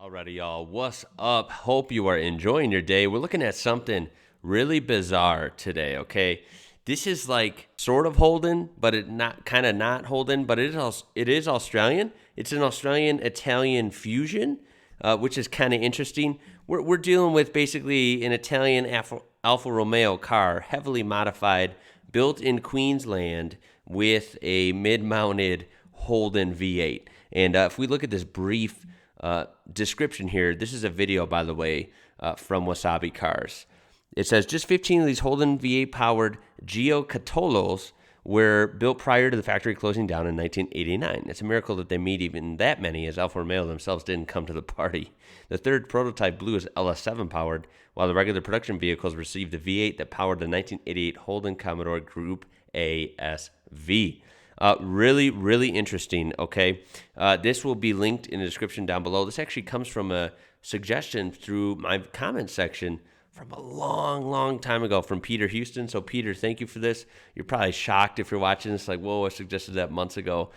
Alrighty, y'all. What's up? Hope you are enjoying your day. We're looking at something really bizarre today, okay? This is like sort of Holden, but it not Holden, but it is Australian. It's an Australian-Italian fusion, which is kind of interesting. We're dealing with basically an Italian Alfa Romeo car, heavily modified, built in Queensland with a mid-mounted Holden V8. And if we look at this brief description here, this is a video, by the way, from Wasabi Cars. It says just 15 of these Holden V8 powered Giocattolo's were built prior to the factory closing down in 1989. It's a miracle that they made even that many, as Alfa Romeo themselves didn't come to the party. The third prototype blue is LS7 powered, while the regular production vehicles received the V8 that powered the 1988 Holden Commodore Group ASV. Really, really interesting, okay? This will be linked in the description down below. This actually comes from a suggestion through my comment section from a long time ago from Peter Houston. So, Peter, thank you for this. You're probably shocked if you're watching this, like, whoa, I suggested that months ago.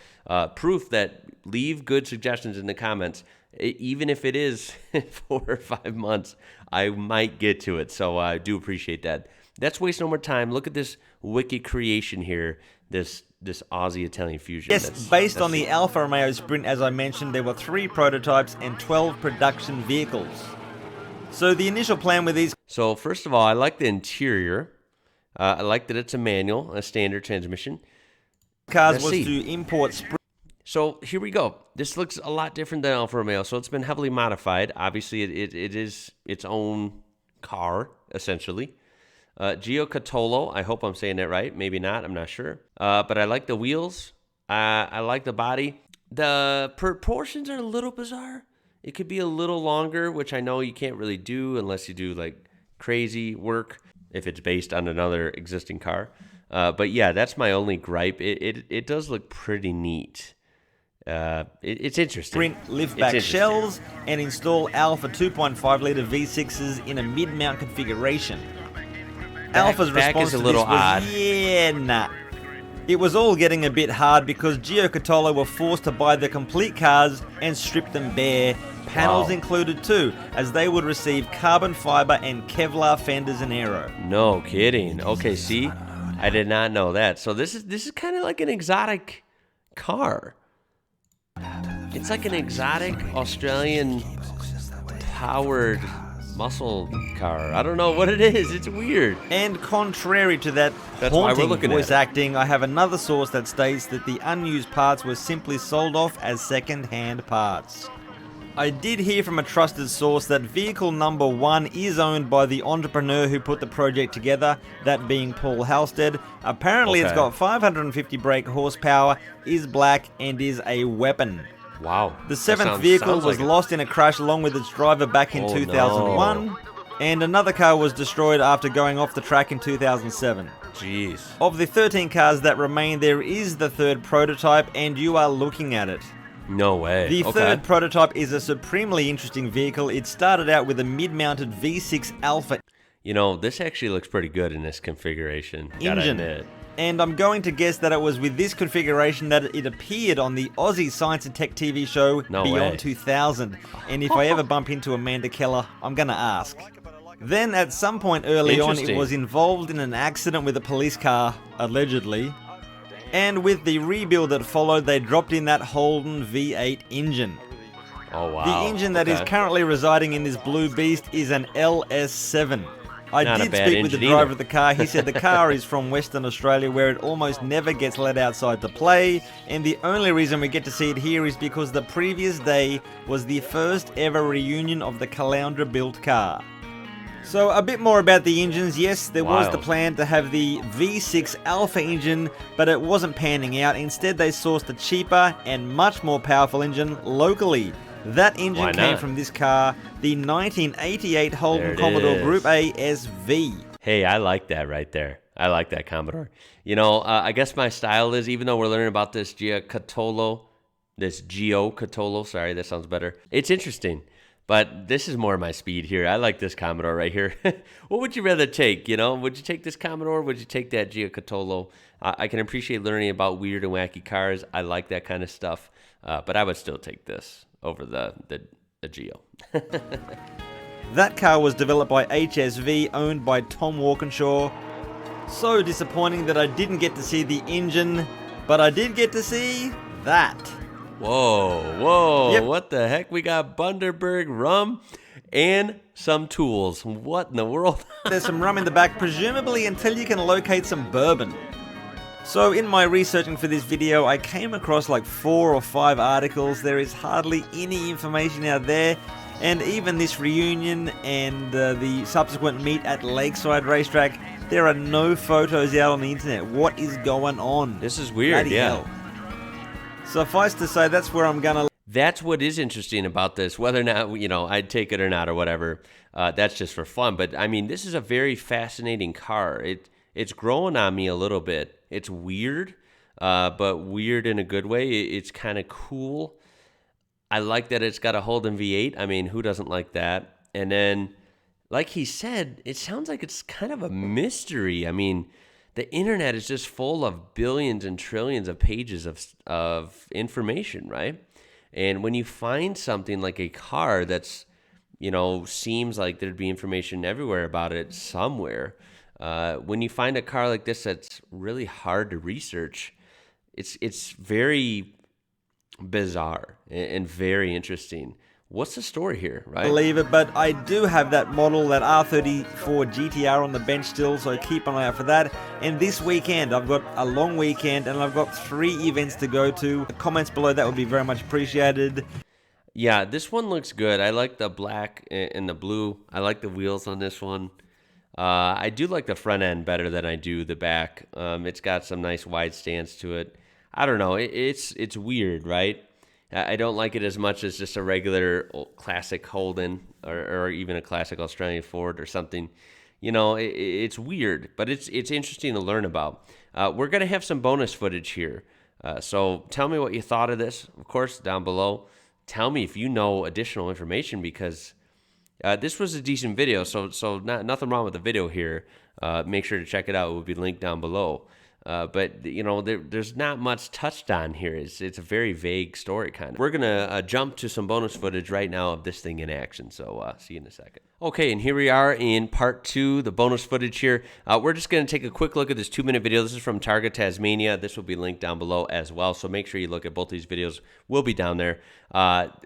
Proof that leave good suggestions in the comments. Even if it is 4 or 5 months, I might get to it. So I do appreciate that. Let's waste no more time. Look at this wicked creation here, this Aussie-Italian fusion. Yes, based on the Alfa Romeo Sprint, as I mentioned, there were 3 prototypes and 12 production vehicles. So the initial plan with these... So first of all, I like the interior. I like that it's a manual, a standard transmission. Cars was to import Sprint. So here we go. This looks a lot different than Alfa Romeo. So it's been heavily modified. Obviously, it is its own car, essentially. Giocattolo, I hope I'm saying that right. Maybe not, I'm not sure. But I like the wheels. I like the body. The proportions are a little bizarre. It could be a little longer, which I know you can't really do unless you do like crazy work if it's based on another existing car. But yeah, that's my only gripe. It does look pretty neat. It's interesting. Sprint liftback shells and install Alfa 2.5-litre V6s in a mid-mount configuration. Alfa's response is a to little this was, odd. yeah, nah. It was all getting a bit hard because Giocattolo were forced to buy the complete cars and strip them bare. Panels included too, as they would receive carbon fiber and Kevlar fenders and aero. No kidding. Okay, see? I did not know that. So this is kind of like an exotic car. It's like an exotic Australian powered muscle car. I don't know what it is. It's weird. And contrary to that haunting voice acting, I have another source that states that the unused parts were simply sold off as second-hand parts. I did hear from a trusted source that vehicle number 1 is owned by the entrepreneur who put the project together, that being Paul Halstead. Apparently It's got 550 brake horsepower, is black, and is a weapon. Wow. The 7th vehicle was lost in a crash along with its driver back in 2001, no. and another car was destroyed after going off the track in 2007. Jeez. Of the 13 cars that remain, there is the 3rd prototype, and you are looking at it. No way. The 3rd prototype is a supremely interesting vehicle. It started out with a mid-mounted V6 Alpha. You know, this actually looks pretty good in this configuration. Gotta admit. And I'm going to guess that it was with this configuration that it appeared on the Aussie Science and Tech TV show Beyond 2000. And if I ever bump into Amanda Keller, I'm going to ask. Then at some point early on, it was involved in an accident with a police car, allegedly. And with the rebuild that followed, they dropped in that Holden V8 engine. Oh, wow. The engine that is currently residing in this blue beast is an LS7. I did speak with the driver of the car. He said the car is from Western Australia, where it almost never gets let outside to play, and the only reason we get to see it here is because the previous day was the first ever reunion of the Caloundra built car. So a bit more about the engines. Yes, there was the plan to have the V6 Alpha engine, but it wasn't panning out. Instead, they sourced a cheaper and much more powerful engine locally. That engine came from this car, the 1988 Holden Commodore Group ASV. Hey, I like that right there. I like that Commodore. You know, I guess my style is, even though we're learning about this Giocattolo, sorry, that sounds better. It's interesting, but this is more my speed here. I like this Commodore right here. What would you rather take, you know? Would you take this Commodore? Would you take that Giocattolo? I can appreciate learning about weird and wacky cars. I like that kind of stuff, but I would still take this over the a Geo. That car was developed by HSV, owned by Tom Walkinshaw. So disappointing that I didn't get to see the engine, but I did get to see that. Whoa, Yep. What the heck? We got Bundaberg rum and some tools. What in the world? There's some rum in the back, presumably until you can locate some bourbon. So in my researching for this video, I came across like 4 or 5 articles. There is hardly any information out there. And even this reunion and the subsequent meet at Lakeside Racetrack, there are no photos out on the internet. What is going on? This is weird, Bloody yeah. hell. Suffice to say, that's where I'm gonna... That's what is interesting about this, whether or not, I'd take it or not or whatever. That's just for fun. But, I mean, this is a very fascinating car. It's growing on me a little bit. It's weird, but weird in a good way. It's kind of cool. I like that it's got a Holden V8. I mean, who doesn't like that? And then, like he said, it sounds like it's kind of a mystery. I mean, the internet is just full of billions and trillions of pages of information, right? And when you find something like a car that's, seems like there'd be information everywhere about it somewhere, when you find a car like this that's really hard to research, it's very bizarre and very interesting. What's the story here, right? Believe it, but I do have that model, that R34 GTR on the bench still, so keep an eye out for that. And this weekend, I've got a long weekend, and I've got 3 events to go to. The comments below, that would be very much appreciated. Yeah, this one looks good. I like the black and the blue. I like the wheels on this one. I do like the front end better than I do the back. It's got some nice wide stance to it. I don't know. It's weird, right? I don't like it as much as just a regular classic Holden or even a classic Australian Ford or something. It's weird, but it's interesting to learn about. We're going to have some bonus footage here. So tell me what you thought of this, of course, down below. Tell me if you know additional information, because this was a decent video, so nothing wrong with the video here. Make sure to check it out. It will be linked down below. But, there's not much touched on here. It's a very vague story, kind of. We're going to jump to some bonus footage right now of this thing in action, so see you in a second. Okay, and here we are in part 2, the bonus footage here. We're just going to take a quick look at this 2-minute video. This is from Targa Tasmania. This will be linked down below as well, so make sure you look at both these videos. Will be down there.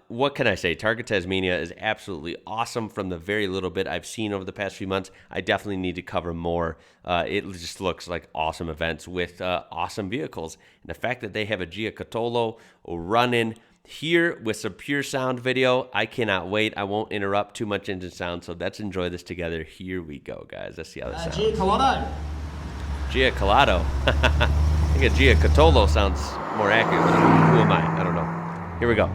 What can I say? Targa Tasmania is absolutely awesome. From the very little bit I've seen over the past few months, I definitely need to cover more. It just looks like awesome events with awesome vehicles. And the fact that they have a Giocattolo running here with some pure sound video, I cannot wait. I won't interrupt too much engine sound, so let's enjoy this together. Here we go, guys. Let's see how this sounds. Giocattolo. Giocattolo. I think a Giocattolo sounds more accurate. Who am I? I don't know. Here we go.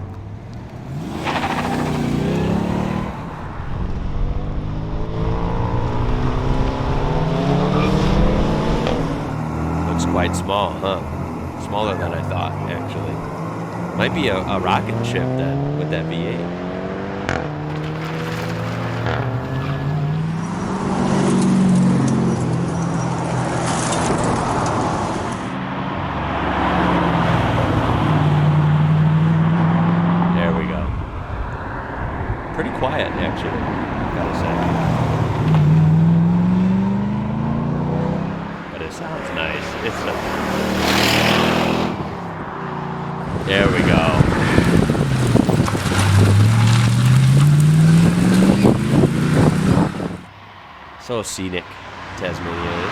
Looks quite small, huh? Smaller than I thought, actually. Might be a rocket ship then with that V8. There we go. Pretty quiet, actually, gotta say. But it sounds nice. It's nice. There we go. So scenic, Tasmania is.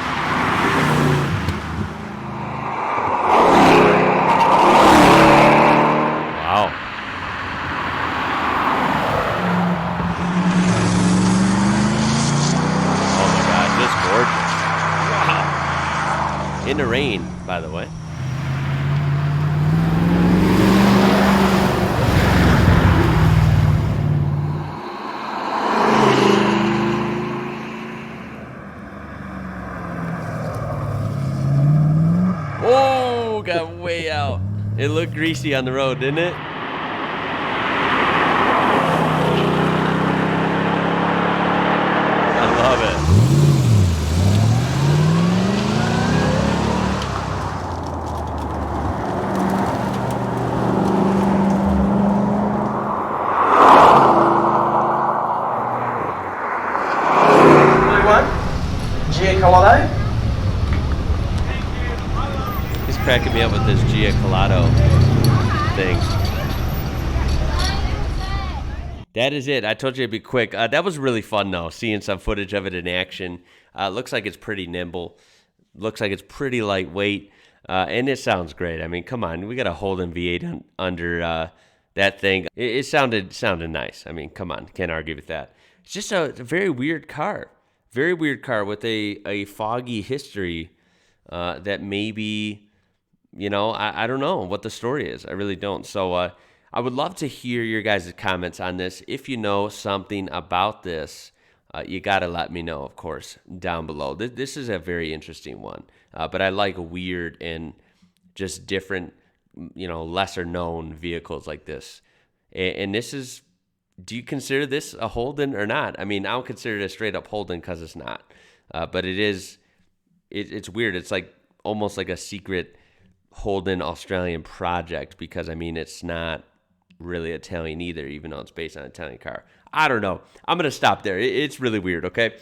Wow. Oh my God, just gorgeous. Wow. In the rain, by the way. Oh, got way out. It looked greasy on the road, didn't it? I love it. cracking me up with this Giocattolo thing. That is it. I told you it'd be quick. That was really fun, though, seeing some footage of it in action. Looks like it's pretty nimble. Looks like it's pretty lightweight. And it sounds great. I mean, come on. We got a Holden V8 under that thing. It sounded nice. I mean, come on. Can't argue with that. It's just a very weird car. Very weird car with a foggy history that maybe, I don't know what the story is. I really don't. So I would love to hear your guys' comments on this. If you know something about this, you got to let me know, of course, down below. This is a very interesting one. But I like weird and just different, lesser known vehicles like this. And this is, do you consider this a Holden or not? I mean, I don't consider it a straight up Holden because it's not. But it's weird. It's like almost like a secret Holden Australian project because, I mean, it's not really Italian either, even though it's based on an Italian car. I don't know. I'm going to stop there. It's really weird, okay?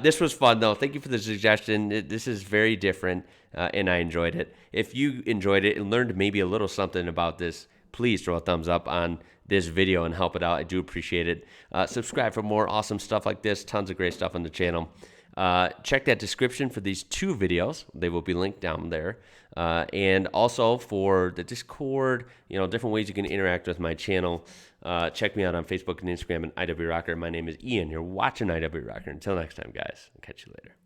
This was fun, though. Thank you for the suggestion. This is very different, and I enjoyed it. If you enjoyed it and learned maybe a little something about this, please throw a thumbs up on this video and help it out. I do appreciate it. Subscribe for more awesome stuff like this. Tons of great stuff on the channel. Check that description for these 2 videos. They will be linked down there. And also for the Discord, different ways you can interact with my channel. Check me out on Facebook and Instagram and IWrocker. My name is Ian. You're watching IWrocker. Until next time, guys. I'll catch you later.